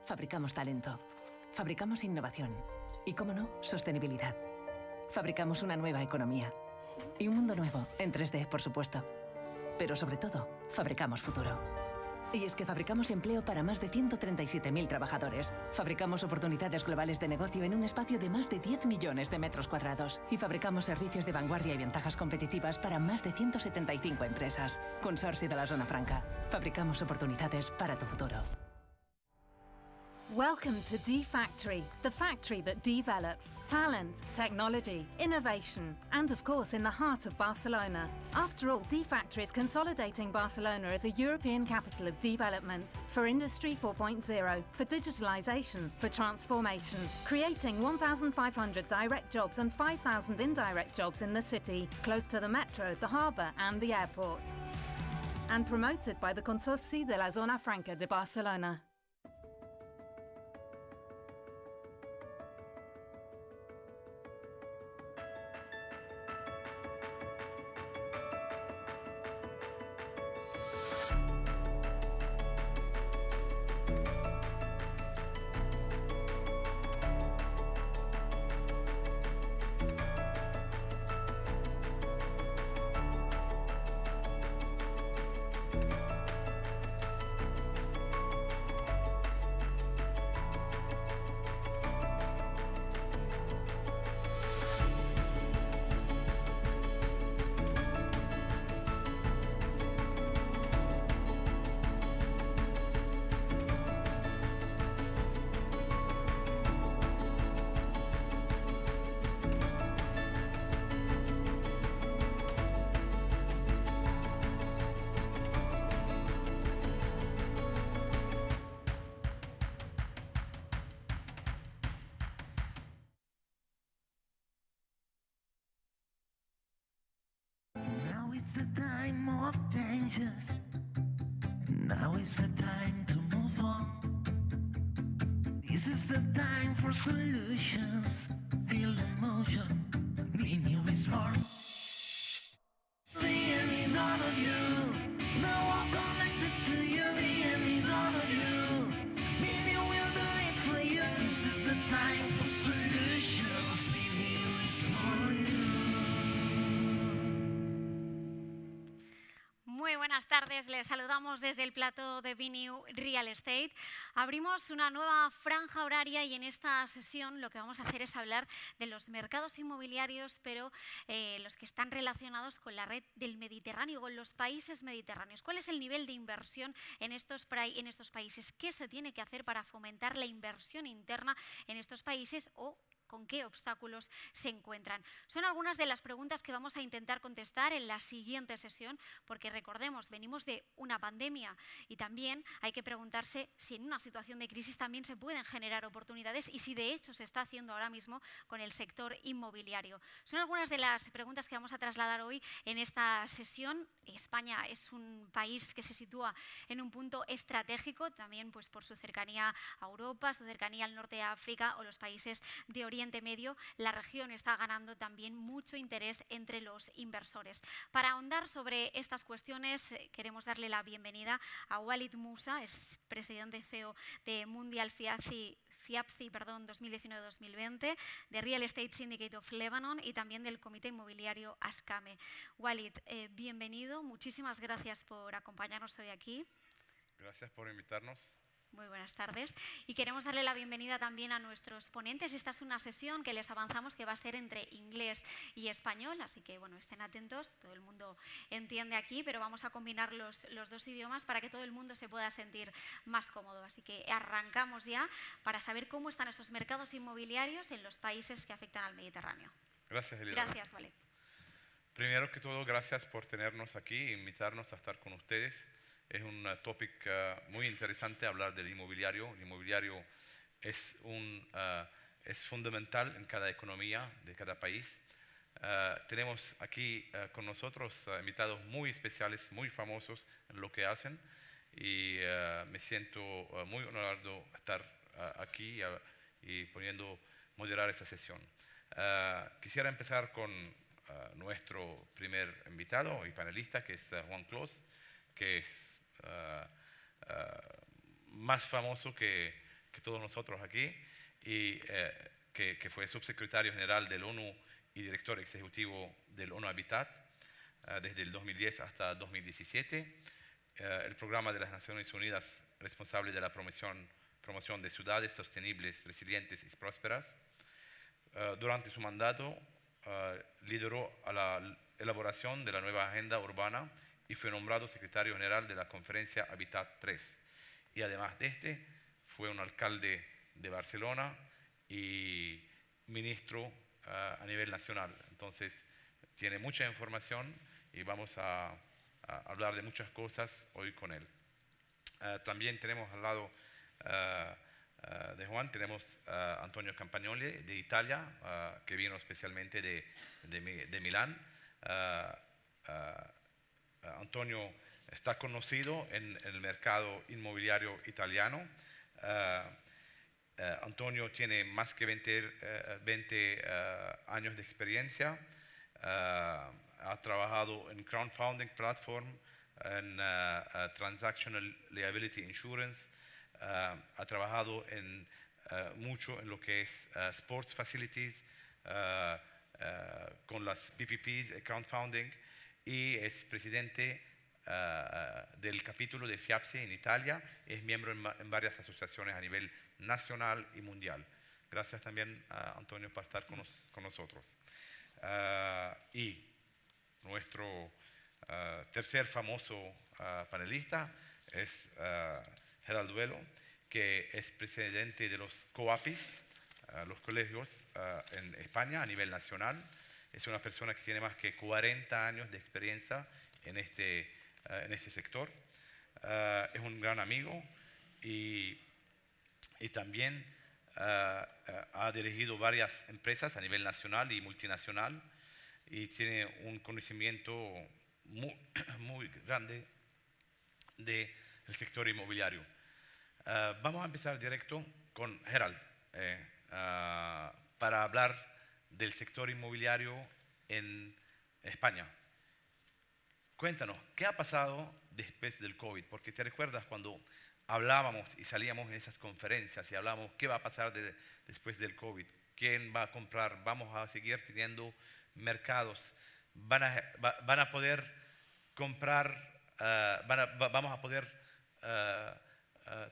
Fabricamos talento. Fabricamos innovación. Y, cómo no, sostenibilidad. Fabricamos una nueva economía. Y un mundo nuevo, en 3D, por supuesto. Pero sobre todo, fabricamos futuro. Y es que fabricamos empleo para más de 137.000 trabajadores. Fabricamos oportunidades globales de negocio en un espacio de más de 10 millones de metros cuadrados. Y fabricamos servicios de vanguardia y ventajas competitivas para más de 175 empresas. Consorcio de la Zona Franca. Fabricamos oportunidades para tu futuro. Welcome to D-Factory, the factory that develops talent, technology, innovation, and of course in the heart of Barcelona. After all, D-Factory is consolidating Barcelona as a European capital of development for Industry 4.0, for digitalization, for transformation, creating 1,500 direct jobs and 5,000 indirect jobs in the city, close to the metro, the harbour and the airport. And promoted by the Consorci de la Zona Franca de Barcelona. It's a time of changes. Now is the time to move on. This is the time for solutions. Feel the motion. Be new is born. Me and me, none of you. Now I'm connected to you. Me and me, none of you. Me and you will do it for you. This is the time for solutions. Be new is for you. Muy buenas tardes, les saludamos desde el plató de Bineo Real Estate. Abrimos una nueva franja horaria y en esta sesión lo que vamos a hacer es hablar de los mercados inmobiliarios, pero los que están relacionados con la red del Mediterráneo, con los países mediterráneos. ¿Cuál es el nivel de inversión en estos países? ¿Qué se tiene que hacer para fomentar la inversión interna en estos países o con qué obstáculos se encuentran? Son algunas de las preguntas que vamos a intentar contestar en la siguiente sesión, porque recordemos, venimos de una pandemia y también hay que preguntarse si en una situación de crisis también se pueden generar oportunidades y si de hecho se está haciendo ahora mismo con el sector inmobiliario. Son algunas de las preguntas que vamos a trasladar hoy en esta sesión. España es un país que se sitúa en un punto estratégico, también pues, por su cercanía a Europa, su cercanía al norte de África o los países de Oriente Medio. La región está ganando también mucho interés entre los inversores. Para ahondar sobre estas cuestiones, queremos darle la bienvenida a Walid Moussa, es presidente CEO de Mundial FIAPSI 2019-2020, de Real Estate Syndicate of Lebanon y también del Comité Inmobiliario ASCAME. Walid, bienvenido, muchísimas gracias por acompañarnos hoy aquí. Gracias por invitarnos. Muy buenas tardes. Y queremos darle la bienvenida también a nuestros ponentes. Esta es una sesión que les avanzamos que va a ser entre inglés y español, así que bueno, estén atentos, todo el mundo entiende aquí, pero vamos a combinar los dos idiomas para que todo el mundo se pueda sentir más cómodo. Así que arrancamos ya para saber cómo están esos mercados inmobiliarios en los países que afectan al Mediterráneo. Gracias, Elida. Gracias, Walid. Primero que todo, gracias por tenernos aquí e invitarnos a estar con ustedes. Es un tópico muy interesante hablar del inmobiliario. El inmobiliario es fundamental en cada economía de cada país. Tenemos aquí con nosotros invitados muy especiales, muy famosos en lo que hacen y me siento muy honorado estar aquí y moderar esta sesión. Quisiera empezar con nuestro primer invitado y panelista, que es Juan Clos, que es más famoso que que todos nosotros aquí, y que fue subsecretario general del ONU y director ejecutivo del ONU Habitat desde el 2010 hasta 2017. El programa de las Naciones Unidas responsable de la promoción de ciudades sostenibles, resilientes y prósperas. Durante su mandato lideró a la elaboración de la nueva agenda urbana y fue nombrado secretario general de la conferencia Habitat 3. Y además de este, fue un alcalde de Barcelona y ministro a nivel nacional. Entonces, tiene mucha información y vamos a hablar de muchas cosas hoy con él. También tenemos al lado de Juan, tenemos a Antonio Campagnoli de Italia, que vino especialmente de Milán. Antonio está conocido en el mercado inmobiliario italiano. Antonio tiene más que 20 años de experiencia. Ha trabajado en crowdfunding platform, en transactional liability insurance. Ha trabajado mucho en lo que es sports facilities, con las PPPs, crowdfunding, y es presidente del capítulo de FIAPSE en Italia. Es miembro en varias asociaciones a nivel nacional y mundial. Gracias también a Antonio por estar con nosotros. Y nuestro tercer famoso panelista es Gerald Duelo, que es presidente de los COAPIs, los colegios en España a nivel nacional. Es una persona que tiene más que 40 años de experiencia en este sector. Es un gran amigo y también ha dirigido varias empresas a nivel nacional y multinacional y tiene un conocimiento muy grande del sector inmobiliario. Vamos a empezar directo con Gerald para hablar del sector inmobiliario en España. Cuéntanos, ¿qué ha pasado después del COVID? Porque te recuerdas cuando hablábamos y salíamos en esas conferencias y hablábamos qué va a pasar después del COVID, quién va a comprar, vamos a seguir teniendo mercados, van a poder comprar, vamos a poder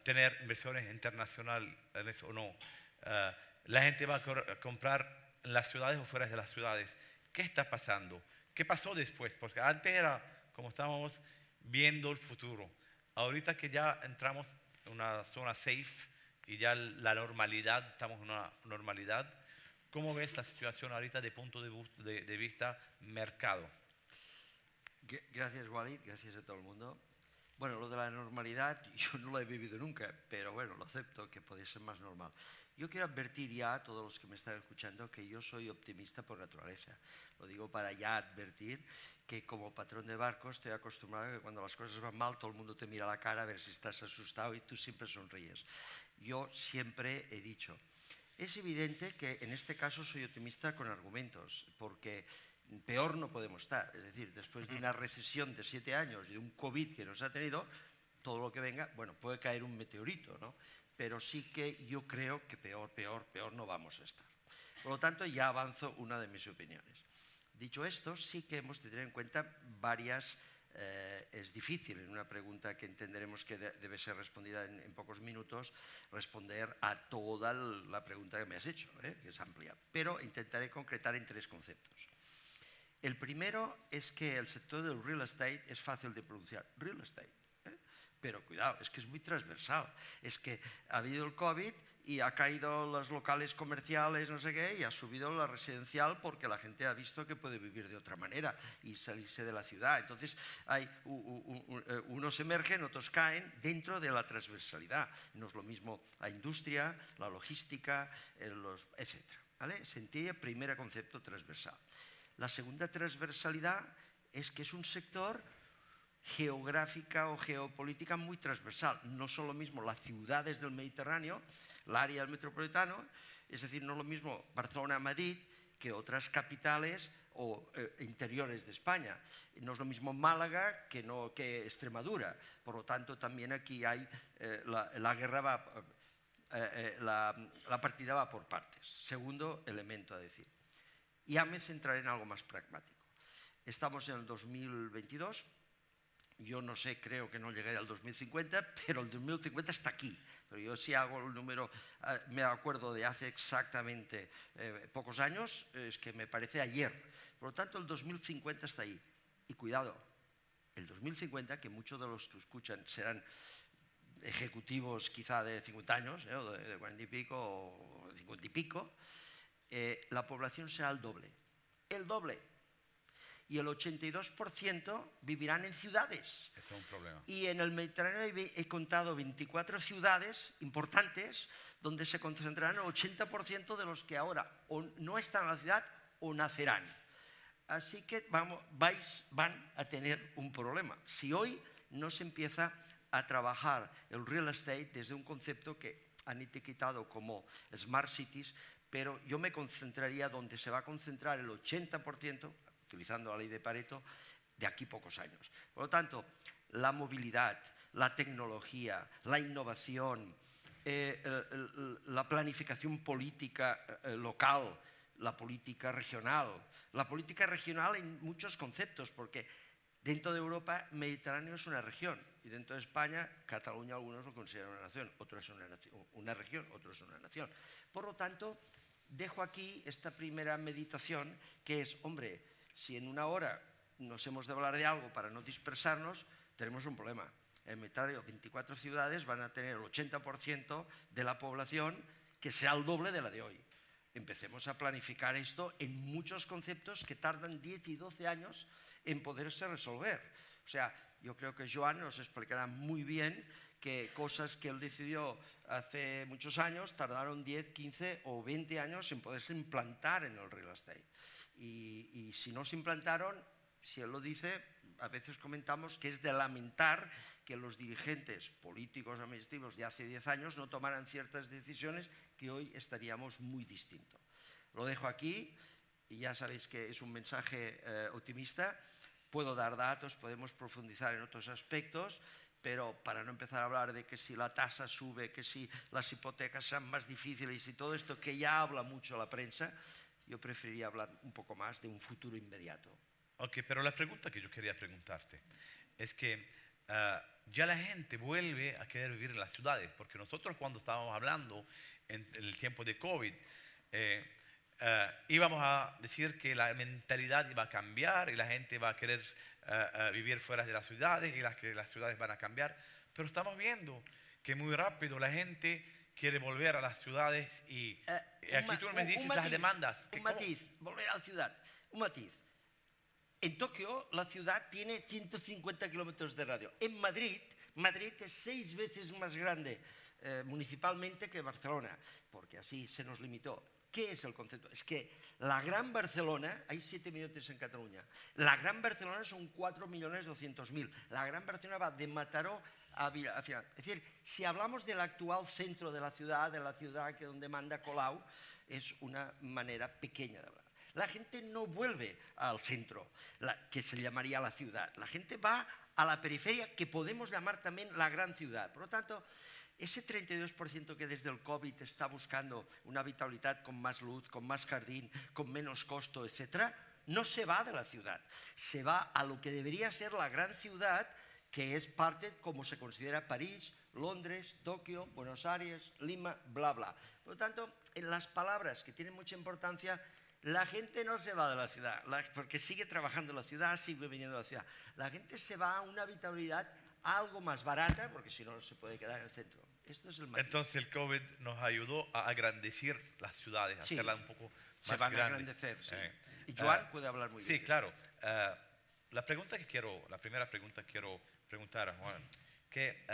tener inversiones internacionales o no, la gente va a comprar en las ciudades o fuera de las ciudades. ¿Qué está pasando? ¿Qué pasó después? Porque antes era como estábamos viendo el futuro. Ahorita que ya entramos en una zona safe y ya la normalidad, estamos en una normalidad, ¿cómo ves la situación ahorita de punto de vista mercado? Gracias, Walid, gracias a todo el mundo. Bueno, lo de la normalidad yo no lo he vivido nunca, pero bueno, lo acepto, que podría ser más normal. Yo quiero advertir ya a todos los que me están escuchando que yo soy optimista por naturaleza. Lo digo para ya advertir que como patrón de barco estoy acostumbrado a que cuando las cosas van mal todo el mundo te mira a la cara a ver si estás asustado y tú siempre sonríes. Yo siempre he dicho, es evidente que en este caso soy optimista con argumentos, porque peor no podemos estar. Es decir, después de una recesión de 7 años y de un COVID que nos ha tenido, todo lo que venga, bueno, puede caer un meteorito, ¿no? Pero sí que yo creo que peor no vamos a estar. Por lo tanto, ya avanzo una de mis opiniones. Dicho esto, sí que hemos de tener en cuenta varias... es difícil en una pregunta que entenderemos que debe ser respondida en pocos minutos, responder a toda la pregunta que me has hecho, que es amplia. Pero intentaré concretar en 3 conceptos. El primero es que el sector del real estate es fácil de pronunciar. Real estate. Pero cuidado, es que es muy transversal. Es que ha habido el COVID y ha caído los locales comerciales, no sé qué, y ha subido la residencial porque la gente ha visto que puede vivir de otra manera y salirse de la ciudad. Entonces, unos emergen, otros caen dentro de la transversalidad. No es lo mismo la industria, la logística, etc. ¿Vale? Se entiende, primer concepto transversal. La segunda transversalidad es que es un sector geográfica o geopolítica muy transversal. No son lo mismo las ciudades del Mediterráneo, el área metropolitana, es decir, no es lo mismo Barcelona-Madrid que otras capitales o interiores de España. No es lo mismo Málaga que Extremadura. Por lo tanto, también aquí hay la guerra va... la partida va por partes. Segundo elemento a decir. Ya me centraré en algo más pragmático. Estamos en el 2022. Yo no sé, creo que no llegaré al 2050, pero el 2050 está aquí. Pero yo sí hago el número, me acuerdo de hace exactamente pocos años, es que me parece ayer. Por lo tanto, el 2050 está ahí. Y cuidado, el 2050, que muchos de los que escuchan serán ejecutivos quizá de 50 años, o de 40 y pico, o 50 y pico, la población será el doble. El doble. Y el 82% vivirán en ciudades. Ese es un problema. Y en el Mediterráneo he contado 24 ciudades importantes donde se concentrarán el 80% de los que ahora o no están en la ciudad o nacerán. Así que van a tener un problema. Si hoy no se empieza a trabajar el real estate desde un concepto que han etiquetado como Smart Cities, pero yo me concentraría donde se va a concentrar el 80%, utilizando la ley de Pareto, de aquí pocos años. Por lo tanto, la movilidad, la tecnología, la innovación, la planificación política local, la política regional en muchos conceptos, porque dentro de Europa, Mediterráneo es una región, y dentro de España, Cataluña algunos lo consideran una nación, otros es una región, otros es una nación. Por lo tanto, dejo aquí esta primera meditación, que es, hombre, si en una hora nos hemos de hablar de algo para no dispersarnos, tenemos un problema. En Mediterráneo, 24 ciudades van a tener el 80% de la población, que sea el doble de la de hoy. Empecemos a planificar esto en muchos conceptos que tardan 10 y 12 años en poderse resolver. O sea, yo creo que Joan nos explicará muy bien que cosas que él decidió hace muchos años tardaron 10, 15 o 20 años en poderse implantar en el real estate. Y si no se implantaron, si él lo dice, a veces comentamos que es de lamentar que los dirigentes políticos administrativos de hace 10 años no tomaran ciertas decisiones que hoy estaríamos muy distintos. Lo dejo aquí y ya sabéis que es un mensaje optimista. Puedo dar datos, podemos profundizar en otros aspectos, pero para no empezar a hablar de que si la tasa sube, que si las hipotecas serán más difíciles y todo esto que ya habla mucho la prensa, yo preferiría hablar un poco más de un futuro inmediato. Ok, pero la pregunta que yo quería preguntarte es que ya la gente vuelve a querer vivir en las ciudades, porque nosotros cuando estábamos hablando en el tiempo de COVID, íbamos a decir que la mentalidad iba a cambiar y la gente va a querer vivir fuera de las ciudades y que las ciudades van a cambiar, pero estamos viendo que muy rápido la gente quiere volver a las ciudades y aquí tú me dices las demandas. Un matiz, volver a la ciudad, un matiz. En Tokio la ciudad tiene 150 kilómetros de radio. En Madrid es 6 veces más grande municipalmente que Barcelona, porque así se nos limitó. ¿Qué es el concepto? Es que la Gran Barcelona, hay 7 millones en Cataluña, la Gran Barcelona son 4.200.000. La Gran Barcelona va de Mataró a final. Es decir, si hablamos del actual centro de la ciudad que donde manda Colau, es una manera pequeña de hablar. La gente no vuelve al centro, que se llamaría la ciudad. La gente va a la periferia, que podemos llamar también la gran ciudad. Por lo tanto, ese 32% que desde el COVID está buscando una habitabilidad con más luz, con más jardín, con menos costo, etc., no se va de la ciudad. Se va a lo que debería ser la gran ciudad, que es parte, como se considera París, Londres, Tokio, Buenos Aires, Lima, bla, bla. Por lo tanto, en las palabras que tienen mucha importancia, la gente no se va de la ciudad, porque sigue trabajando en la ciudad, sigue viniendo a la ciudad. La gente se va a una habitabilidad algo más barata, porque si no, no se puede quedar en el centro. Esto es el matiz. Entonces el COVID nos ayudó a agrandecer las ciudades, a hacerlas un poco más se van grandes. A engrandecer, sí. Y Joan puede hablar muy bien. Sí, claro. La primera pregunta que quiero preguntar a Juan, que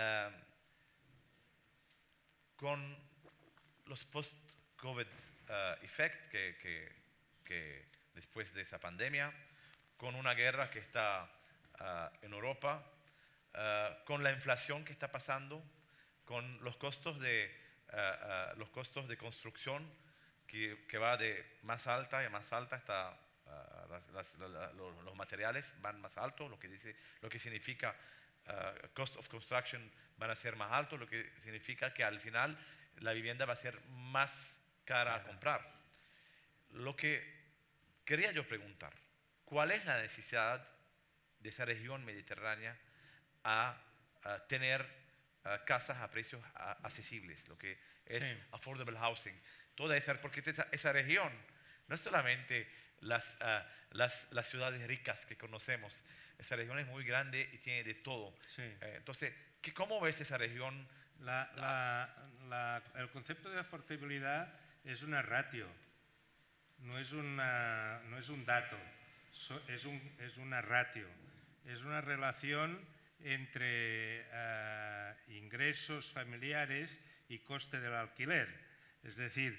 con los post-COVID effect que después de esa pandemia, con una guerra que está en Europa, con la inflación que está pasando, con los costos de construcción que va de más alta y más alta hasta los materiales van más altos, lo que significa cost of construction van a ser más altos, lo que significa que al final la vivienda va a ser más cara a comprar. Lo que quería yo preguntar, ¿cuál es la necesidad de esa región mediterránea a tener casas a precios accesibles, lo que es affordable housing? Porque esa región no es solamente las ciudades ricas que conocemos, esa región es muy grande y tiene de todo. Sí. Entonces, ¿cómo ves esa región? El concepto de affordabilidad es una ratio, no es un dato, es una ratio, es una relación entre ingresos familiares y coste del alquiler. Es decir,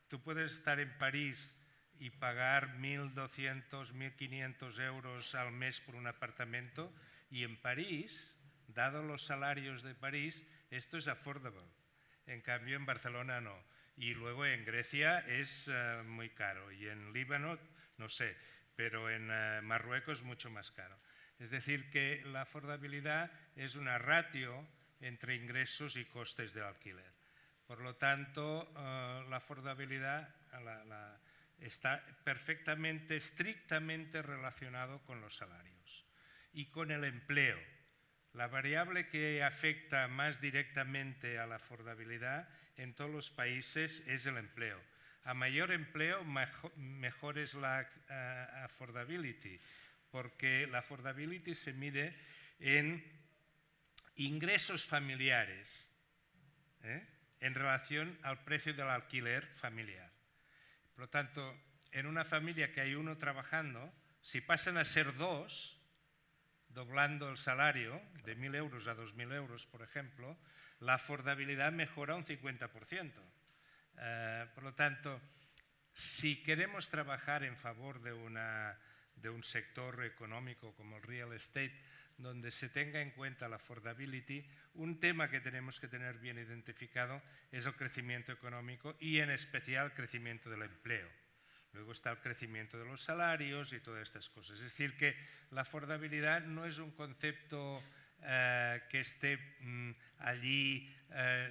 tú puedes estar en París y pagar 1.200, 1.500 euros al mes por un apartamento, y en París, dado los salarios de París, esto es affordable. En cambio, en Barcelona no. Y luego en Grecia es muy caro, y en Líbano, no sé, pero en Marruecos mucho más caro. Es decir, que la affordabilidad es una ratio entre ingresos y costes del alquiler. Por lo tanto, la affordabilidad está perfectamente, estrictamente relacionado con los salarios y con el empleo. La variable que afecta más directamente a la affordabilidad en todos los países es el empleo. A mayor empleo, mejor es la affordability, porque la affordability se mide en ingresos familiares, en relación al precio del alquiler familiar. Por lo tanto, en una familia que hay uno trabajando, si pasan a ser dos, doblando el salario de 1.000 euros a 2.000 euros, por ejemplo, la affordabilidad mejora un 50%. Por lo tanto, si queremos trabajar en favor de un sector económico como el real estate, donde se tenga en cuenta la affordability, un tema que tenemos que tener bien identificado es el crecimiento económico y en especial el crecimiento del empleo. Luego está el crecimiento de los salarios y todas estas cosas. Es decir, que la affordabilidad no es un concepto que esté allí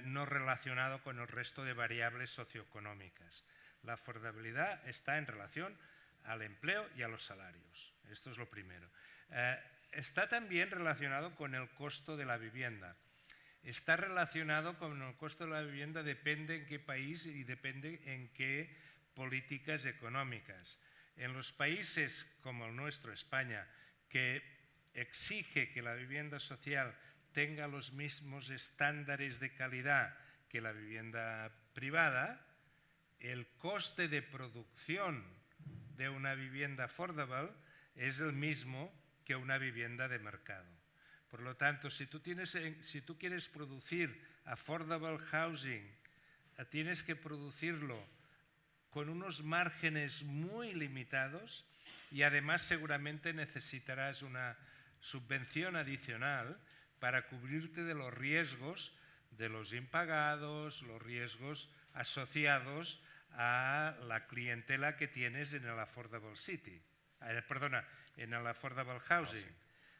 no relacionado con el resto de variables socioeconómicas. La affordabilidad está en relación al empleo y a los salarios. Esto es lo primero. Está también relacionado con el costo de la vivienda. Está relacionado con el costo de la vivienda, depende en qué país y depende en qué políticas económicas. En los países como el nuestro, España, que exige que la vivienda social tenga los mismos estándares de calidad que la vivienda privada, el coste de producción de una vivienda affordable es el mismo que una vivienda de mercado. Por lo tanto, si tú quieres producir affordable housing, tienes que producirlo con unos márgenes muy limitados y además seguramente necesitarás una subvención adicional para cubrirte de los riesgos de los impagados, los riesgos asociados a la clientela que tienes en el affordable city. En el affordable housing.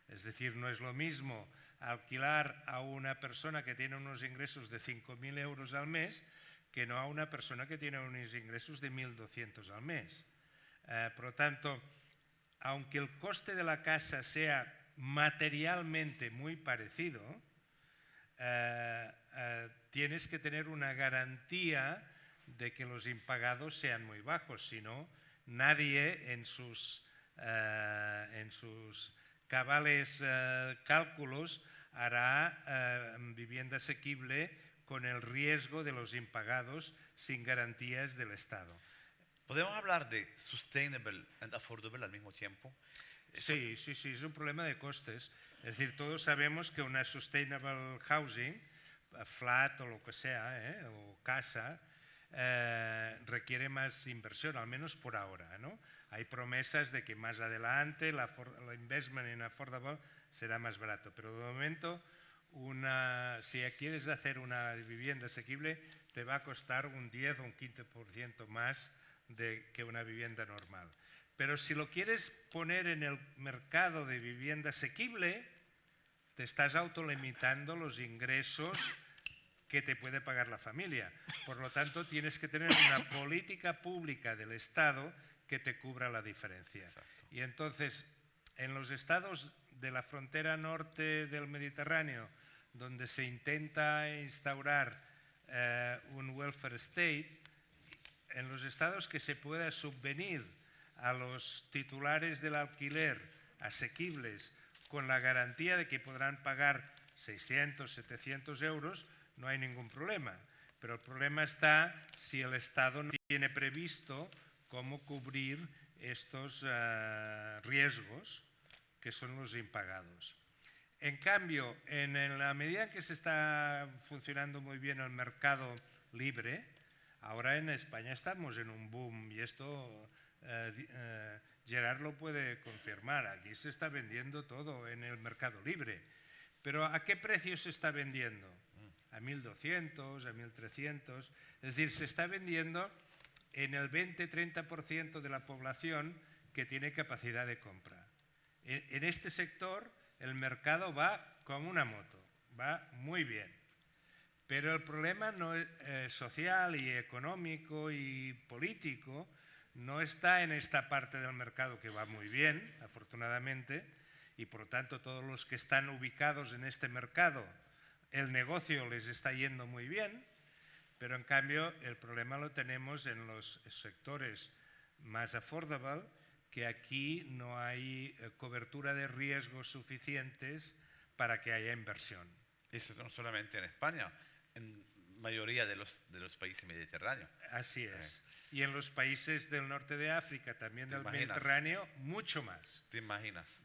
Es decir, no es lo mismo alquilar a una persona que tiene unos ingresos de 5.000 euros al mes que no a una persona que tiene unos ingresos de 1.200 al mes. Por lo tanto, aunque el coste de la casa sea materialmente muy parecido, tienes que tener una garantía de que los impagados sean muy bajos, si no, nadie en sus cabales cálculos hará vivienda asequible con el riesgo de los impagados sin garantías del Estado. ¿Podemos hablar de sustainable and affordable al mismo tiempo? Sí, es un problema de costes. Es decir, todos sabemos que una sustainable housing, flat o lo que sea, o casa, requiere más inversión, al menos por ahora, ¿no? Hay promesas de que más adelante la investment en affordable será más barato, pero de momento si quieres hacer una vivienda asequible te va a costar un 10 o un 15% más que una vivienda normal. Pero si lo quieres poner en el mercado de vivienda asequible, te estás autolimitando los ingresos que te puede pagar la familia. Por lo tanto, tienes que tener una política pública del Estado que te cubra la diferencia. Exacto. Y entonces, en los estados de la frontera norte del Mediterráneo, donde se intenta instaurar un welfare state, en los estados que se pueda subvenir a los titulares del alquiler asequibles con la garantía de que podrán pagar 600, 700 euros, no hay ningún problema. Pero el problema está si el Estado no tiene previsto cómo cubrir estos riesgos que son los impagados. En cambio, en la medida en que se está funcionando muy bien el mercado libre, ahora en España estamos en un boom y esto Gerard lo puede confirmar. Aquí se está vendiendo todo en el mercado libre. Pero ¿a qué precio se está vendiendo? A 1.200, a 1.300. Es decir, se está vendiendo en el 20-30% de la población que tiene capacidad de compra. En este sector el mercado va como una moto, va muy bien. Pero el problema no social y económico y político no está en esta parte del mercado que va muy bien, afortunadamente, y por lo tanto todos los que están ubicados en este mercado, el negocio les está yendo muy bien, pero en cambio el problema lo tenemos en los sectores más affordable, que aquí no hay cobertura de riesgos suficientes para que haya inversión. Eso no solamente en España, en mayoría de los países mediterráneos. Así es. Y en los países del norte de África, también del Mediterráneo, mucho más. ¿Te imaginas?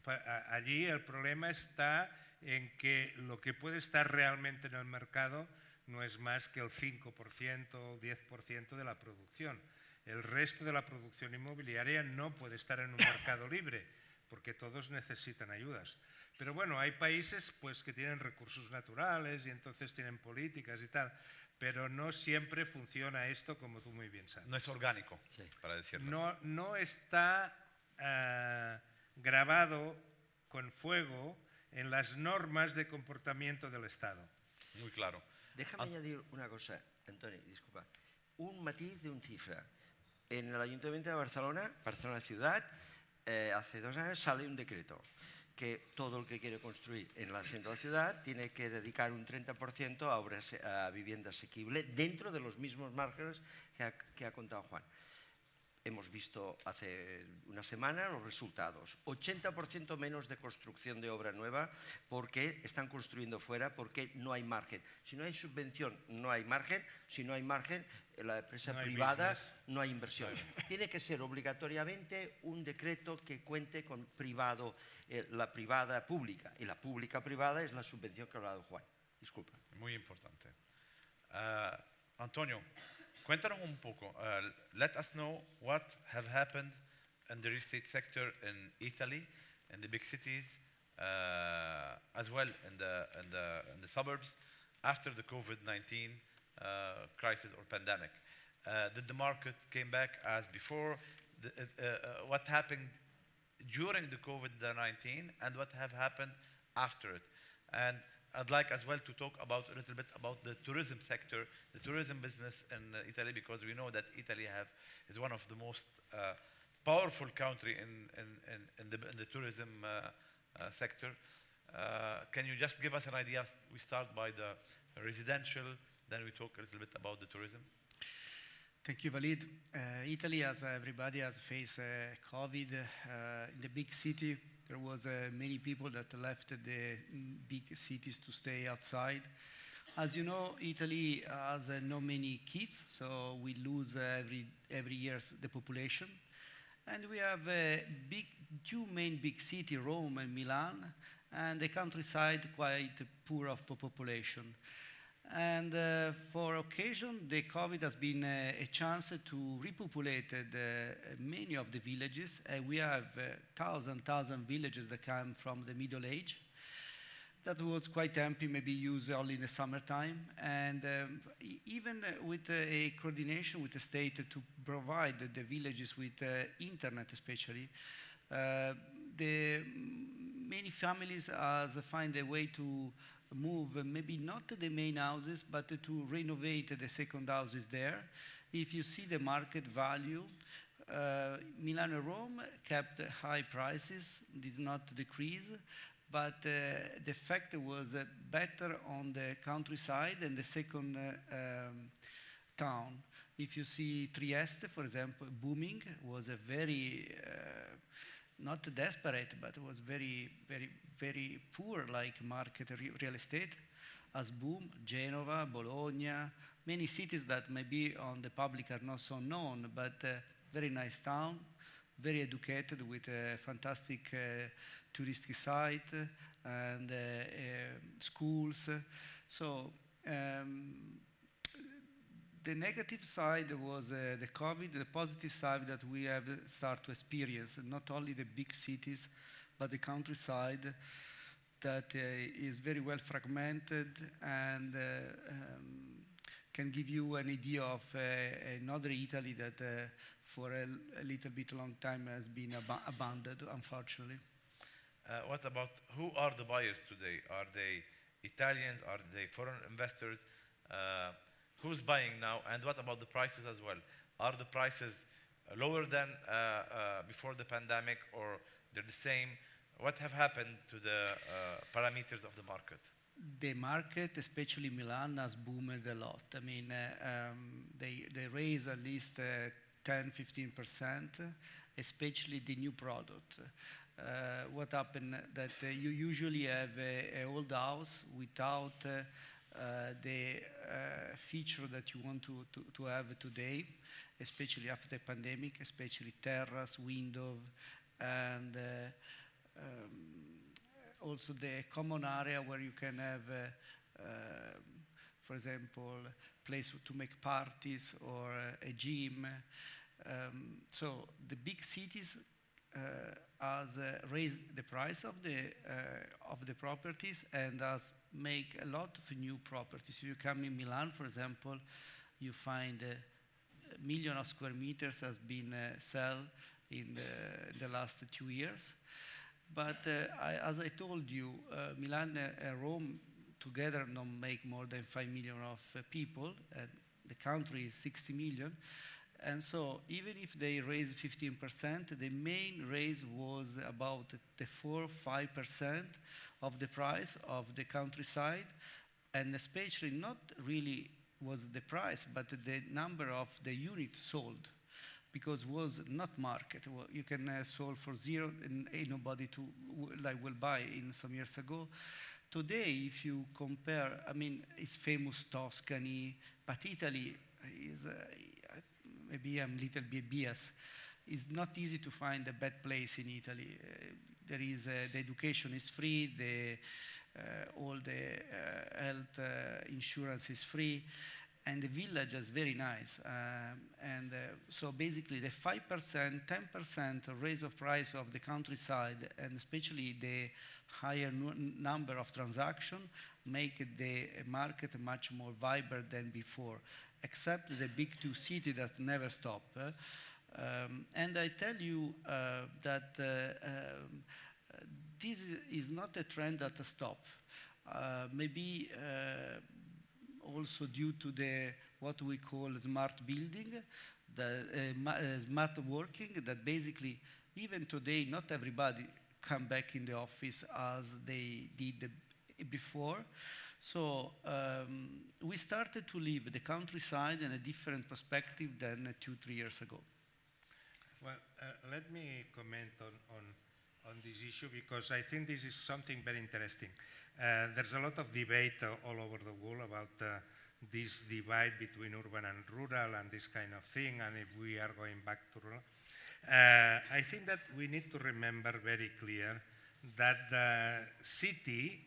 Allí el problema está en que lo que puede estar realmente en el mercado no es más que el 5% o 10% de la producción. El resto de la producción inmobiliaria no puede estar en un mercado libre, porque todos necesitan ayudas. Pero bueno, hay países pues, que tienen recursos naturales y entonces tienen políticas y tal, pero no siempre funciona esto como tú muy bien sabes. No es orgánico, sí, para decirlo. No está grabado con fuego en las normas de comportamiento del Estado. Muy claro. Déjame añadir una cosa, Antonio, disculpa. Un matiz de un cifra. En el Ayuntamiento de Barcelona, Barcelona Ciudad, hace 2 años sale un decreto que todo el que quiere construir en el centro de la ciudad tiene que dedicar un 30% a vivienda asequible dentro de los mismos márgenes que ha contado Juan. Hemos visto hace una semana los resultados. 80% menos de construcción de obra nueva porque están construyendo fuera, porque no hay margen. Si no hay subvención, no hay margen. Si no hay margen, la empresa privada no hay inversión. Tiene que ser obligatoriamente un decreto que cuente con privado, la privada pública. Y la pública privada es la subvención que ha hablado Juan. Disculpa. Muy importante. Antonio, cuéntanos un poco. Let us know what have happened in the real estate sector in Italy, in the big cities, as well in the suburbs, after the COVID-19 crisis or pandemic. Did the market came back as before? What happened during the COVID-19 and what have happened after it? And I'd like as well to talk about a little bit about the tourism sector, the tourism business in Italy, because we know that Italy is one of the most powerful country in the tourism sector. Can you just give us an idea? We start by the residential, then we talk a little bit about the tourism. Thank you, Walid. Italy, as everybody has faced COVID in the big city. There was many people that left the big cities to stay outside. As you know, Italy has not many kids, so we lose every year the population. And we have two main big cities, Rome and Milan, and the countryside quite poor of population. And for occasion, the COVID has been a chance to repopulate many of the villages. We have thousand villages that come from the Middle Age. That was quite empty, maybe used only in the summertime. And even with a coordination with the state to provide the villages with internet especially, the many families find a way to move, maybe not the main houses, but to renovate the second houses there. If you see the market value, Milan and Rome kept high prices, did not decrease, but the fact was better on the countryside and the second town. If you see Trieste, for example, booming, was a very, not desperate, but it was very, very, very poor like market real estate as boom. Genova, Bologna, many cities that maybe on the public are not so known, but very nice town, very educated with a fantastic touristic site and schools. So the negative side was the COVID, the positive side that we have started to experience, not only the big cities, but the countryside that is very well fragmented and can give you an idea of another Italy that for a little bit long time has been abandoned, unfortunately. What about who are the buyers today? Are they Italians? Are they foreign investors? Who's buying now? And what about the prices as well? Are the prices lower than before the pandemic, or they're the same? What have happened to the parameters of the market? The market, especially Milan, has boomed a lot. I mean, they raise at least 10-15%, especially the new product. What happened that you usually have an old house without the feature that you want to have today, especially after the pandemic, especially terrace, window, and also the common area where you can have, for example, place to make parties or a gym. So the big cities has raised the price of the properties and has make a lot of new properties. If you come in Milan, for example, you find a million of square meters has been sold in the last 2 years. But as I told you, Milan and Rome together don't make more than 5 million of people, and the country is 60 million. And so even if they raise 15%, the main raise was about the 4-5% of the price of the countryside, and especially not really was the price, but the number of the units sold, because was not market. Well, you can sold for zero, and ain't nobody will buy in some years ago. Today, if you compare, I mean, it's famous Tuscany, but Italy is, maybe I'm a little bit biased. It's not easy to find a bad place in Italy. There is, the education is free, all the health insurance is free, and the village is very nice. So basically the 5%, 10% raise of price of the countryside, and especially the higher number of transactions, make the market much more vibrant than before, except the big two cities that never stop. And I tell you that this is not a trend that stops. Maybe also due to what we call smart building, smart working, that basically even today not everybody come back in the office as they did before. So we started to live the countryside in a different perspective than 2-3 years ago. Well, let me comment on this issue, because I think this is something very interesting. There's a lot of debate all over the world about this divide between urban and rural and this kind of thing, and if we are going back to rural. I think that we need to remember very clear that the city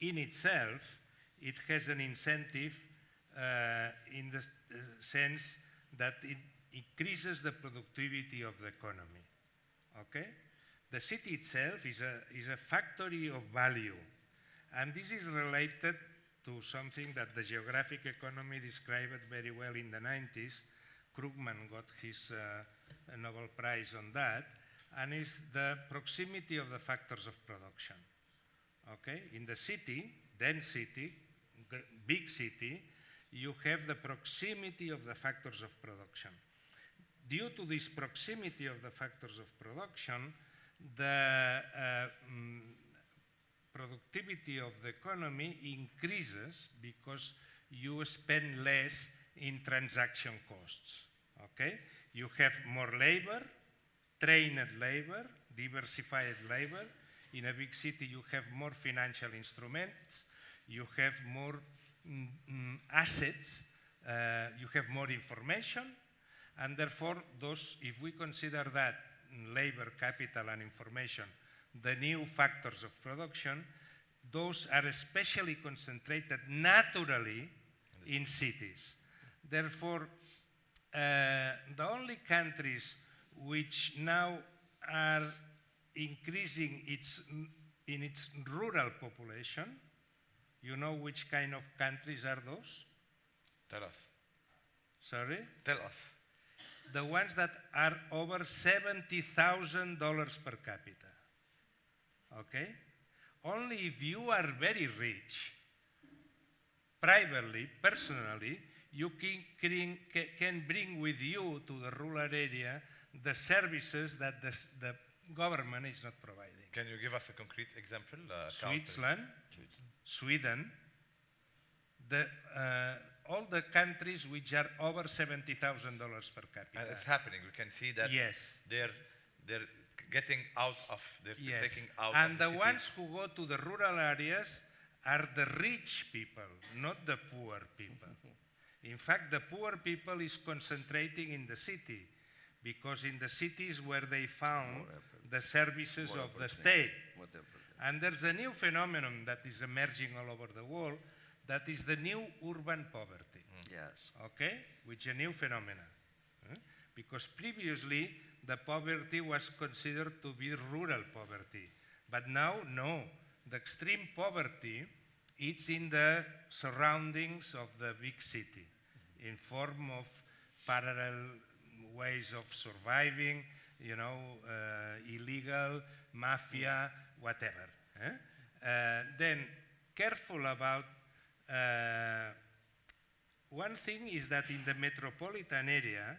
in itself, it has an incentive in the sense that it increases the productivity of the economy. Okay? The city itself is a factory of value, and this is related to something that the geographic economy described very well in the 90s. Krugman got his Nobel Prize on that, and it's the proximity of the factors of production. Okay? In the city, dense city, big city, you have the proximity of the factors of production. Due to this proximity of the factors of production, the productivity of the economy increases because you spend less in transaction costs. Okay? You have more labor, trained labor, diversified labor. In a big city, you have more financial instruments, you have more assets, you have more information, and therefore, if we consider that labor, capital, and information the new factors of production, those are especially concentrated naturally in cities. Therefore, the only countries which now are increasing in its rural population, you know which kind of countries are those? Tell us. Sorry? Tell us. The ones that are over $70,000 per capita. Okay? Only if you are very rich, privately, personally, you can bring with you to the rural area the services that the government is not providing. Can you give us a concrete example? Switzerland, Sweden, all the countries which are over $70,000 per capita. And it's happening. We can see that yes. they're getting out of, yes. taking out and of the the cities. ones who go to the rural areas are the rich people, not the poor people. In fact, the poor people is concentrating in the city, because in the cities where they found the services of the state. And there's a new phenomenon that is emerging all over the world, that is the new urban poverty. Yes. Okay? Which is a new phenomenon. Because previously, the poverty was considered to be rural poverty. But now, no. The extreme poverty, it's in the surroundings of the big city, in form of parallel ways of surviving, you know, illegal, mafia, whatever. Then, careful about, one thing is that in the metropolitan area,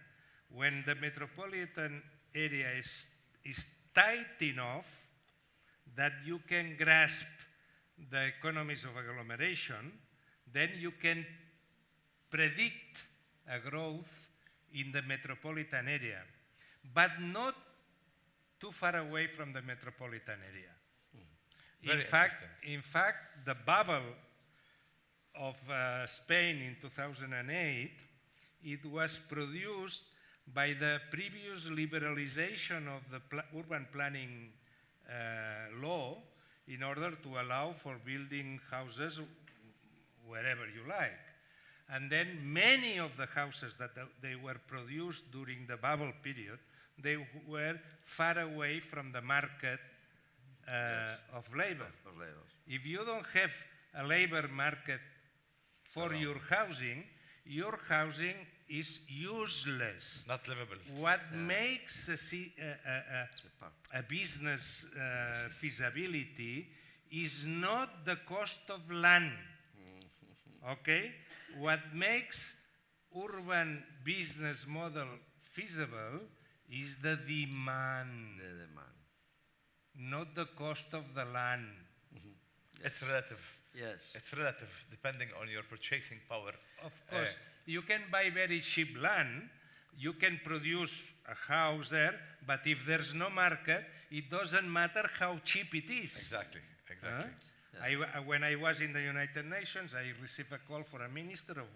when the metropolitan area is tight enough that you can grasp the economies of agglomeration, then you can predict a growth in the metropolitan area, but not too far away from the metropolitan area. In fact, the bubble of Spain in 2008, it was produced by the previous liberalization of the urban planning law in order to allow for building houses wherever you like. And then many of the houses that they were produced during the bubble period, they were far away from the market of labor. If you don't have a labor market for your housing is useless. Not livable. What makes a business feasibility is not the cost of land. Okay? What makes urban business model feasible is the demand. Not the cost of the land. It's relative. Yes. It's relative, depending on your purchasing power. Of course. You can buy very cheap land, you can produce a house there, but if there's no market, it doesn't matter how cheap it is. Exactly. When I was in the United Nations, I received a call for a minister of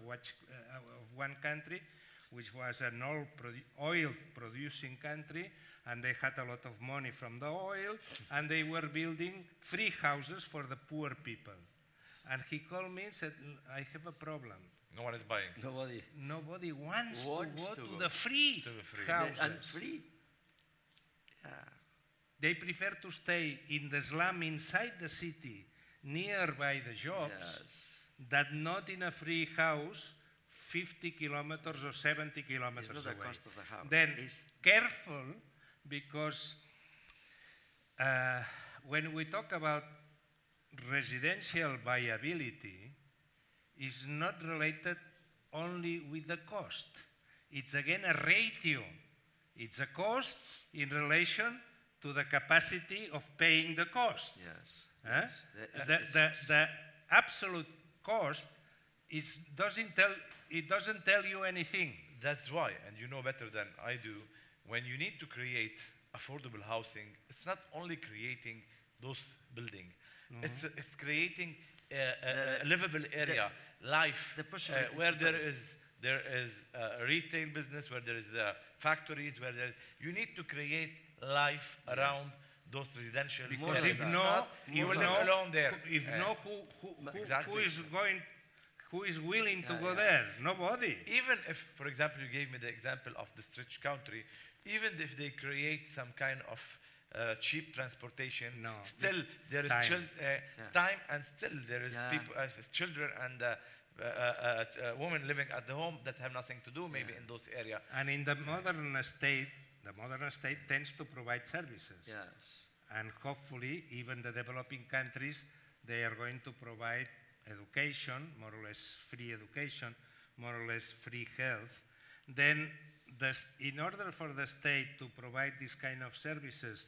one country, which was an oil-producing country, and they had a lot of money from the oil, and they were building free houses for the poor people. And he called me and said, I have a problem. No one is buying. Nobody wants to go to the free houses. And free? Yeah. They prefer to stay in the slum inside the city, nearby the jobs, than not in a free house 50 kilometers or 70 kilometers away. The cost of the house. Then careful, because when we talk about residential viability, it's not related only with the cost. It's again a ratio. It's a cost in relation to the capacity of paying the cost. Yes. The absolute cost doesn't tell you anything. That's why, and you know better than I do, when you need to create affordable housing, it's not only creating those buildings, it's creating a livable area, life, where there is retail business, where there is factories, where you need to create life around those residential because areas. you will live alone there. If no, who is willing to go there? Nobody. Even if, for example, you gave me the example of this rich country, even if they create some kind of cheap transportation, still there is time, and still there is people, children and women living at the home that have nothing to do maybe in those areas. And in the modern state tends to provide services. Yes. And hopefully, even the developing countries, they are going to provide education, more or less free education, more or less free health. Then, in order for the state to provide this kind of services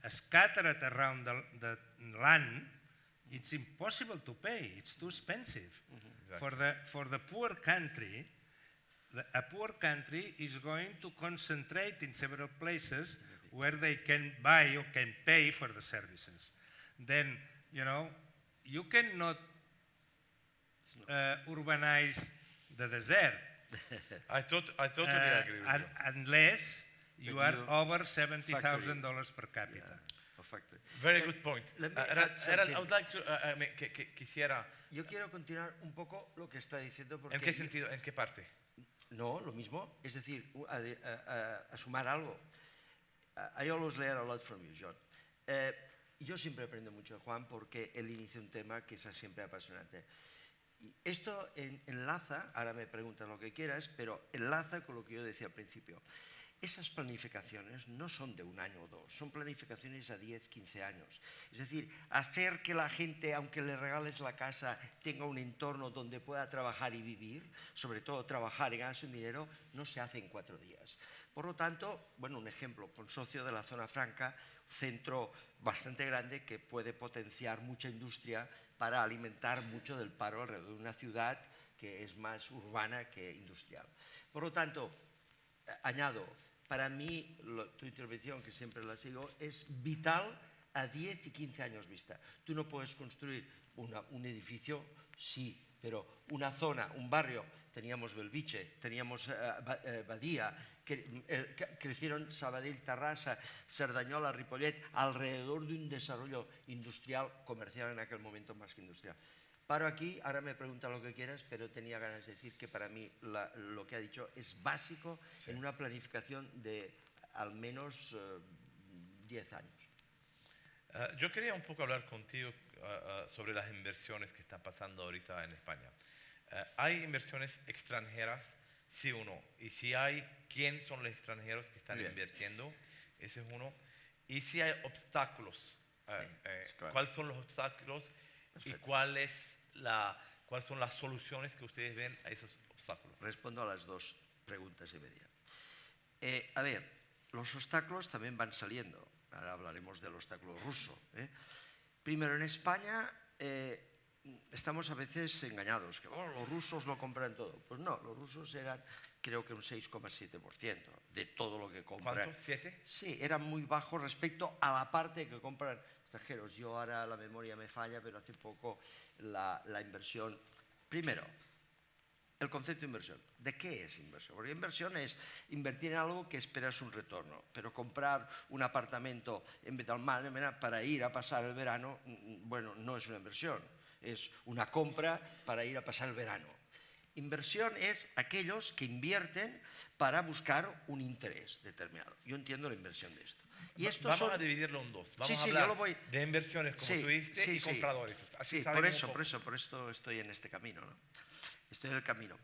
scattered around the land, it's impossible to pay. It's too expensive. Exactly. For the poor country, a poor country is going to concentrate in several places where they can buy or can pay for the services. Then, you cannot urbanize the desert. I totally agree with you. Unless you are over $70,000 per capita. Very good point. Gerald, I would like to, quisiera... Yo quiero continuar un poco lo que está diciendo porque... ¿En qué sentido? ¿En qué parte? No, lo mismo. Es decir, a sumar algo. I always learn a lot from you, John. Yo siempre aprendo mucho de Juan porque él inicia un tema que es siempre apasionante. Y esto enlaza, ahora me preguntan lo que quieras, pero enlaza con lo que yo decía al principio. Esas planificaciones no son de un año o dos, son planificaciones a 10, 15 años. Es decir, hacer que la gente, aunque le regales la casa, tenga un entorno donde pueda trabajar y vivir, sobre todo trabajar y ganarse un dinero, no se hace en 4 días. Por lo tanto, bueno, un ejemplo, Consorcio de la Zona Franca, centro bastante grande que puede potenciar mucha industria para alimentar mucho del paro alrededor de una ciudad que es más urbana que industrial. Por lo tanto, añado, para mí, tu intervención, que siempre la sigo, es vital a 10 y 15 años vista. Tú no puedes construir un edificio, sí, pero una zona, un barrio, teníamos Belviche, teníamos Badía, crecieron Sabadell, Tarrasa, Cerdanyola, Ripollet, alrededor de un desarrollo industrial, comercial en aquel momento más que industrial. Paro aquí, ahora me pregunta lo que quieras, pero tenía ganas de decir que para mí lo que ha dicho es básico en una planificación de al menos 10 años. Yo quería un poco hablar contigo sobre las inversiones que están pasando ahorita en España. ¿Hay inversiones extranjeras? Sí o no. Y si hay, ¿quién son los extranjeros que están invirtiendo? Ese es uno. Y si hay obstáculos, ¿cuáles son los obstáculos? Perfecto. ¿Y cuáles son las soluciones que ustedes ven a esos obstáculos? Respondo a las dos preguntas y media. A ver, los obstáculos también van saliendo. Ahora hablaremos del obstáculo ruso. Primero, en España estamos a veces engañados, que los rusos lo compran todo. Pues no, los rusos eran creo que un 6,7% de todo lo que compran. ¿Cuánto? ¿7? Sí, era muy bajo respecto a la parte que compran extranjeros. Yo ahora la memoria me falla, pero hace poco la inversión. Primero, el concepto de inversión. ¿De qué es inversión? Porque inversión es invertir en algo que esperas un retorno, pero comprar un apartamento en Betalmán para ir a pasar el verano, bueno, no es una inversión, es una compra para ir a pasar el verano. Inversión es aquellos que invierten para buscar un interés determinado. Yo entiendo la inversión de esto. Y vamos a dividirlo en dos. Vamos a hablar de inversiones, como tú dijiste, y compradores. Así por eso estoy en este camino, ¿no? Estoy en el camino.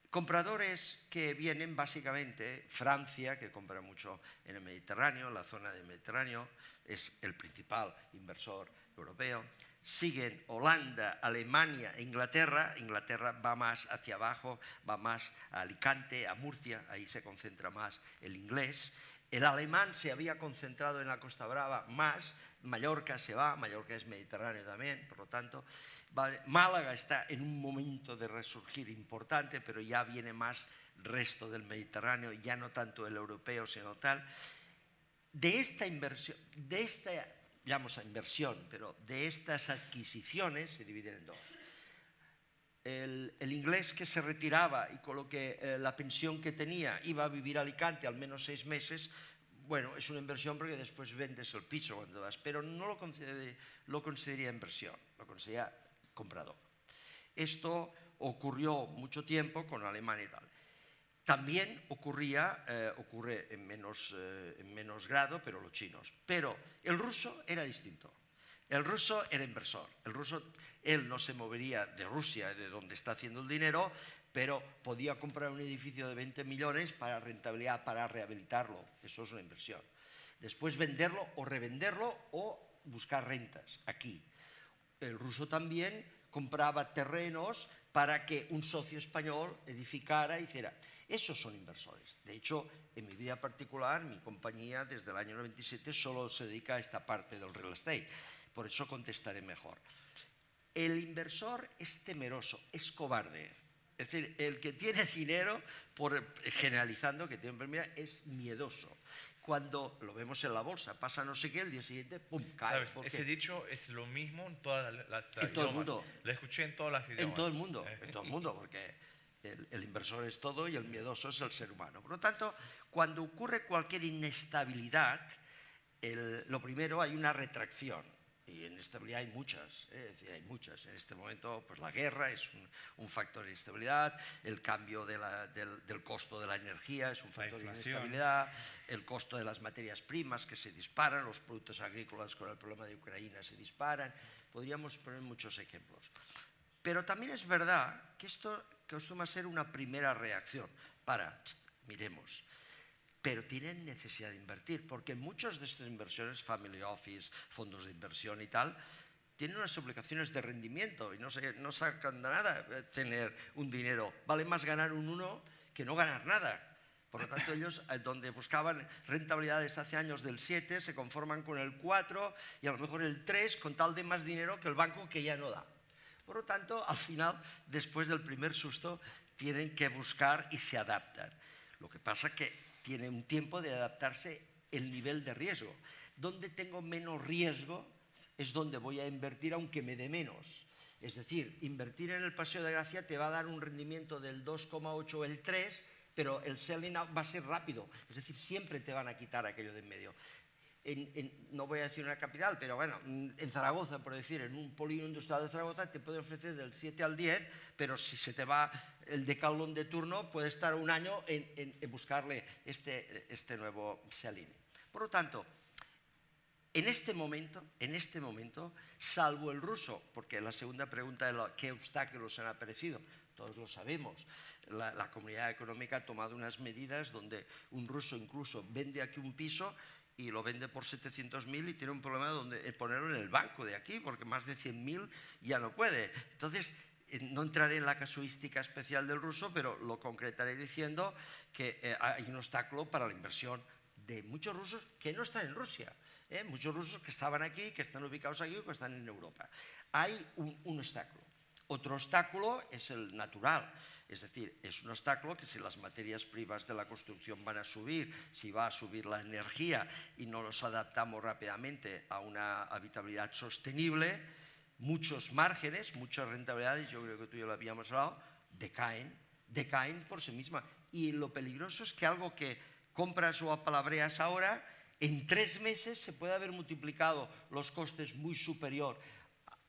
Compradores que vienen básicamente, Francia, que compra mucho en el Mediterráneo, la zona del Mediterráneo, es el principal inversor europeo. Siguen Holanda, Alemania e Inglaterra. Inglaterra va más hacia abajo, va más a Alicante, a Murcia, ahí se concentra más el inglés. El alemán se había concentrado en la Costa Brava más, Mallorca se va, Mallorca es Mediterráneo también, por lo tanto, Málaga está en un momento de resurgir importante, pero ya viene más resto del Mediterráneo, ya no tanto el europeo, sino tal. De esta inversión, llamamos a inversión, pero de estas adquisiciones se dividen en dos. El inglés que se retiraba y con lo que la pensión que tenía iba a vivir a Alicante al menos 6 meses, bueno, es una inversión porque después vendes el piso cuando vas, pero no lo consideraría inversión, lo consideraría comprador. Esto ocurrió mucho tiempo con Alemania y tal. También ocurre en menos grado, pero los chinos. Pero el ruso era distinto. El ruso era inversor. El ruso, él no se movería de Rusia, de donde está haciendo el dinero, pero podía comprar un edificio de 20 millones para rentabilidad, para rehabilitarlo. Eso es una inversión. Después venderlo o revenderlo o buscar rentas aquí. El ruso también compraba terrenos para que un socio español edificara y hiciera. Esos son inversores. De hecho, en mi vida particular, mi compañía desde el año 97 solo se dedica a esta parte del real estate. Por eso contestaré mejor. El inversor es temeroso, es cobarde. Es decir, el que tiene dinero, generalizando, que tiene enfermedad, es miedoso. Cuando lo vemos en la bolsa, pasa no sé qué, el día siguiente, ¡pum!, cae. ¿Sabes? Ese dicho es lo mismo en todas las en todo el mundo. Lo escuché en todas las idiomas. En todo el mundo, porque el inversor es todo y el miedoso es el ser humano. Por lo tanto, cuando ocurre cualquier inestabilidad, lo primero hay una retracción. Y inestabilidad hay muchas, es decir, hay muchas. En este momento, pues la guerra es un factor de inestabilidad, el cambio del costo de la energía es un factor de inestabilidad, el costo de las materias primas que se disparan, los productos agrícolas con el problema de Ucrania se disparan. Podríamos poner muchos ejemplos. Pero también es verdad que esto va a ser una primera reacción. Miremos. Pero tienen necesidad de invertir, porque muchas de estas inversiones, family office, fondos de inversión y tal, tienen unas obligaciones de rendimiento y no sacan de nada tener un dinero. Vale más ganar un 1 que no ganar nada. Por lo tanto, ellos, donde buscaban rentabilidades hace años del 7, se conforman con el 4 y a lo mejor el 3 con tal de más dinero que el banco que ya no da. Por lo tanto, al final, después del primer susto, tienen que buscar y se adaptan. Lo que pasa que tiene un tiempo de adaptarse el nivel de riesgo. Donde tengo menos riesgo es donde voy a invertir aunque me dé menos. Es decir, invertir en el Paseo de Gracia te va a dar un rendimiento del 2,8 o el 3, pero el selling out va a ser rápido. Es decir, siempre te van a quitar aquello de en medio. No voy a decir una capital, pero bueno, en Zaragoza, por decir, en un polígono industrial de Zaragoza te puede ofrecer del 7 al 10, pero si se te va el decalón de turno, puede estar un año en buscarle este nuevo selling. Por lo tanto, en este momento, salvo el ruso, porque la segunda pregunta es qué obstáculos han aparecido, todos lo sabemos, la Comunidad Económica ha tomado unas medidas donde un ruso incluso vende aquí un piso y lo vende por 700.000 y tiene un problema de ponerlo en el banco de aquí, porque más de 100.000 ya no puede. Entonces, no entraré en la casuística especial del ruso, pero lo concretaré diciendo que hay un obstáculo para la inversión de muchos rusos que no están en Rusia. Muchos rusos que estaban aquí, que están ubicados aquí o que están en Europa. Hay un obstáculo. Otro obstáculo es el natural. Es decir, es un obstáculo que si las materias primas de la construcción van a subir, si va a subir la energía y no nos adaptamos rápidamente a una habitabilidad sostenible, muchos márgenes, muchas rentabilidades, yo creo que tú y yo lo habíamos hablado, decaen por sí mismas. Y lo peligroso es que algo que compras o apalabreas ahora, en 3 meses se puede haber multiplicado los costes muy superior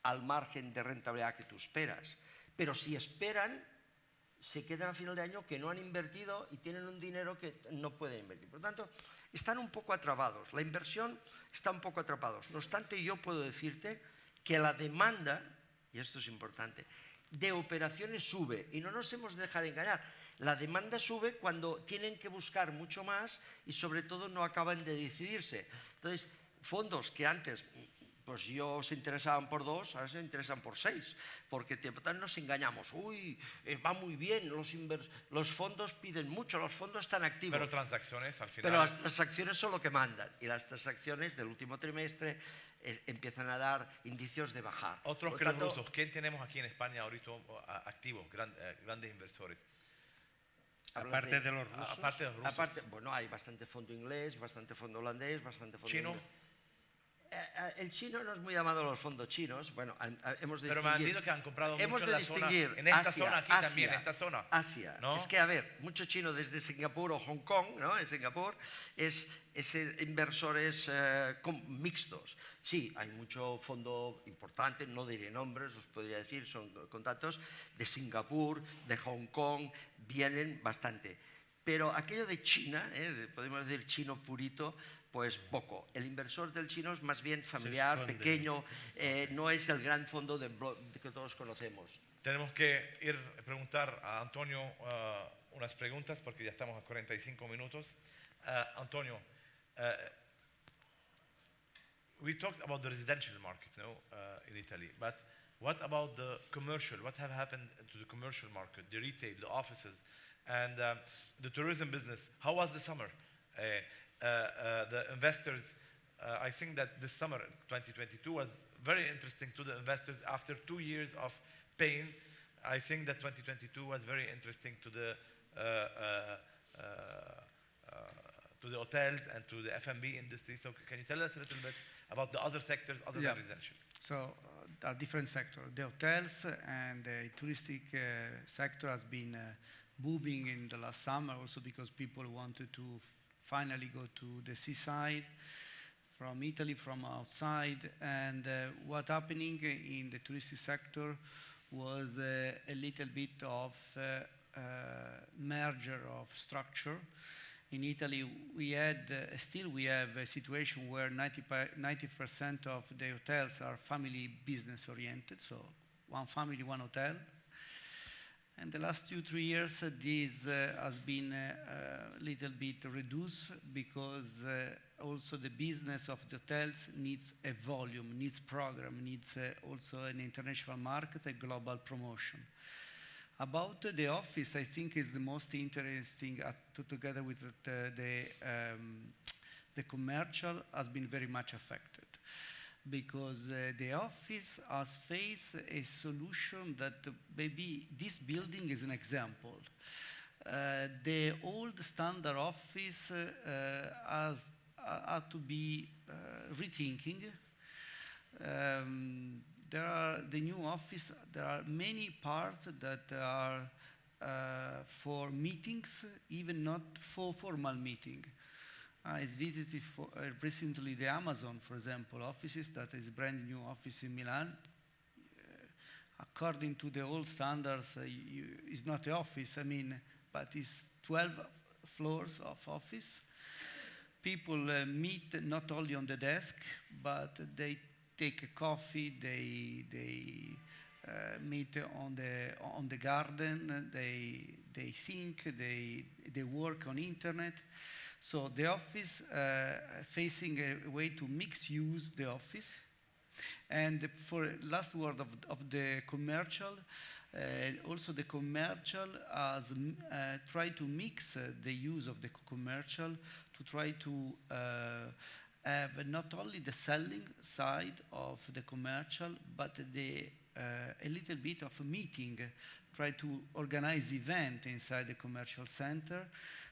al margen de rentabilidad que tú esperas. Pero si esperan, se quedan a final de año que no han invertido y tienen un dinero que no pueden invertir. Por lo tanto, están un poco atrapados. La inversión está un poco atrapados. No obstante, yo puedo decirte que la demanda, y esto es importante, de operaciones sube y no nos hemos de dejar engañar. La demanda sube cuando tienen que buscar mucho más y sobre todo no acaban de decidirse. Entonces, fondos que antes pues se interesaban por 2, ahora se interesan por 6, porque nos engañamos. Uy, va muy bien, los fondos piden mucho, los fondos están activos. Pero transacciones al final. Pero las transacciones son lo que mandan y las transacciones del último trimestre empiezan a dar indicios de bajar. Otros que los rusos. ¿Quién tenemos aquí en España ahorita activos, grandes inversores? Aparte de los rusos. Aparte de los rusos. Bueno, hay bastante fondo inglés, bastante fondo holandés, bastante fondo ¿Chino? inglés. El chino no es muy llamado los fondos chinos. Bueno, hemos de Pero me han dicho que han comprado mucho en la zona, en esta zona aquí también, en esta zona. Asia. ¿No? Es que, a ver, mucho chino desde Singapur o Hong Kong, ¿no? En Singapur es inversores mixtos. Sí, hay mucho fondo importante, no diré nombres, os podría decir, son contactos de Singapur, de Hong Kong, vienen bastante. Pero aquello de China, podemos decir chino purito, pues poco. El inversor del chino es más bien familiar, pequeño, no es el gran fondo que todos conocemos. Tenemos que ir a preguntar a Antonio unas preguntas porque ya estamos a 45 minutos. Antonio, we talked about the residential market in Italy, but what about the commercial? What have happened to the commercial market, the retail, the offices? And the tourism business, how was the summer? The investors, I think that this summer, 2022, was very interesting to the investors. After 2 years of pain, I think that 2022 was very interesting to the hotels and to the F&B industry. So can you tell us a little bit about the other sectors other than residential? So there are different sectors. The hotels and the touristic sector has been booming in the last summer also because people wanted to finally go to the seaside from Italy, from outside. And what happening in the touristic sector was a little bit of merger of structure. In Italy, we had, still we have a situation where 90% of the hotels are family business oriented, so one family, one hotel. And the last 2-3 years, this has been a little bit reduced because also the business of the hotels needs a volume, needs program, needs also an international market, a global promotion. About the office, I think is the most interesting, together with the commercial, has been very much affected. Because the office has faced a solution that maybe this building is an example. The old standard office has had to be rethinking. There are the new office, there are many parts that are for meetings, even not for formal meeting. I visited recently the Amazon, for example, offices, that is a brand new office in Milan. According to the old standards, it's not an office, but it's 12 floors of office. People meet not only on the desk, but they take a coffee, they meet on the garden, they think, they work on internet. So the office facing a way to mix use the office. And for last word of the commercial, also the commercial has tried to mix the use of the commercial to try to have not only the selling side of the commercial, but a little bit of a meeting, try to organize event inside the commercial center,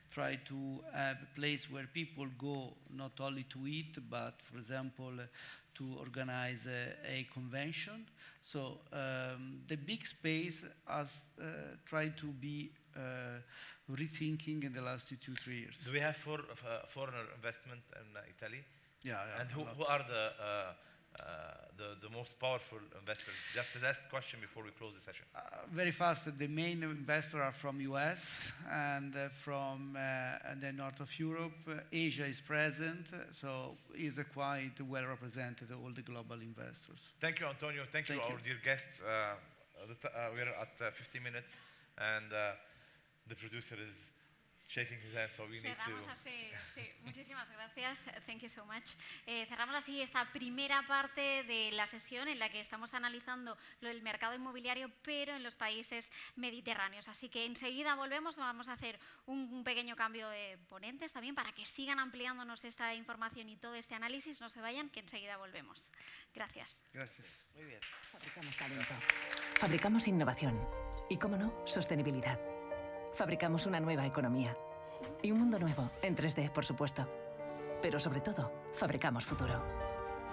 try to have a place where people go not only to eat, but, for example, to organize a convention. So the big space has tried to be rethinking in the last 2-3 years. Do we have foreign investment in Italy? Yeah. And who are the most powerful investors? Just the last question before we close the session. Very fast. The main investors are from US and from the north of Europe. Asia is present, so is quite well represented, all the global investors. Thank you, Antonio. Thank you, our dear guests. we're at 50 minutes, and the producer is shaking his head, so we need to... Cerramos así, sí. Muchísimas gracias. Thank you so much. Cerramos así esta primera parte de la sesión en la que estamos analizando el mercado inmobiliario, pero en los países mediterráneos. Así que enseguida volvemos, vamos a hacer un pequeño cambio de ponentes también para que sigan ampliándonos esta información y todo este análisis. No se vayan, que enseguida volvemos. Gracias. Gracias. Muy bien. Fabricamos talento. Fabricamos innovación. Y, cómo no, sostenibilidad. Fabricamos una nueva economía. Y un mundo nuevo, en 3D, por supuesto. Pero sobre todo, fabricamos futuro.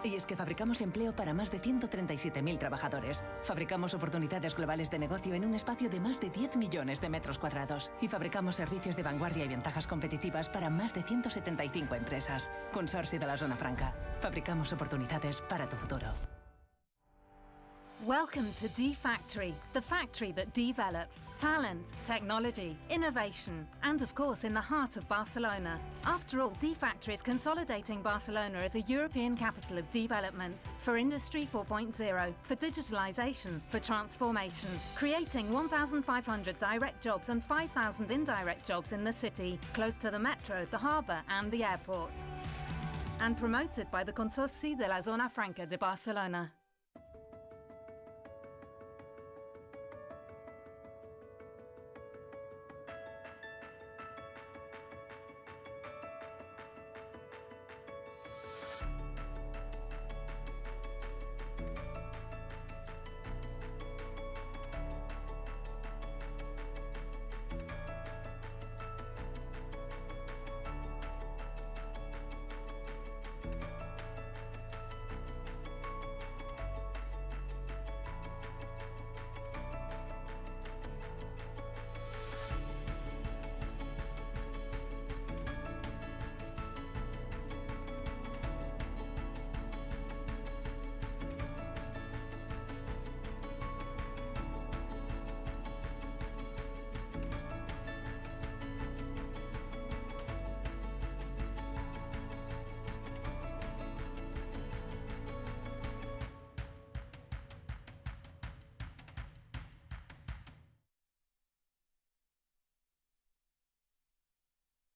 Y es que fabricamos empleo para más de 137.000 trabajadores. Fabricamos oportunidades globales de negocio en un espacio de más de 10 millones de metros cuadrados. Y fabricamos servicios de vanguardia y ventajas competitivas para más de 175 empresas. Consorcio de la Zona Franca. Fabricamos oportunidades para tu futuro. Welcome to D-Factory, the factory that develops talent, technology, innovation, and of course in the heart of Barcelona. After all, D-Factory is consolidating Barcelona as a European capital of development for Industry 4.0, for digitalization, for transformation, creating 1,500 direct jobs and 5,000 indirect jobs in the city, close to the metro, the harbour and the airport. And promoted by the Consorci de la Zona Franca de Barcelona.